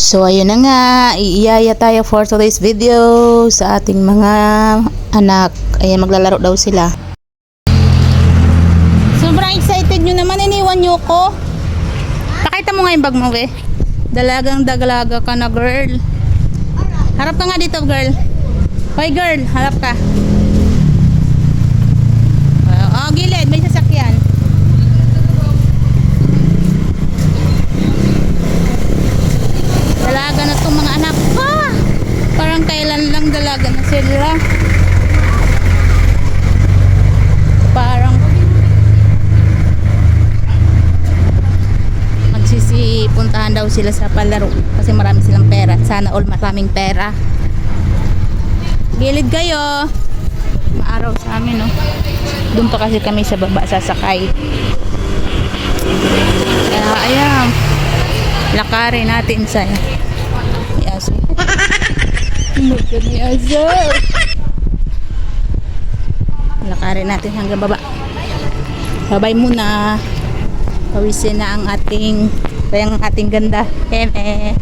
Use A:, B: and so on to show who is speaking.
A: So ayun na nga, iiyaya tayo for today's video sa ating mga anak. Ayan, maglalaro daw sila. Sobrang excited nyo naman, iniwan nyo ko. Pakita mo nga yung bag mo, we. Dalagang dagalaga ka na, girl. Harap ka nga dito, girl. Hoy, girl, harap ka. Oh, gilid, may sasakyan. Dalaga na itong mga anak. Ah! Parang kailan lang dalaga na sila. Parang magsisipuntahan daw sila sa palaro kasi marami silang pera. Sana all maraming pera. Gilid kayo. Maaraw sa amin, no? Doon pa kasi kami sa baba sasakay. Kaya ayan, lakarin natin sa Yaso. Yaso. Lakarin natin hanggang baba. Babay muna. Pawisin na ang ating ganda. Eme.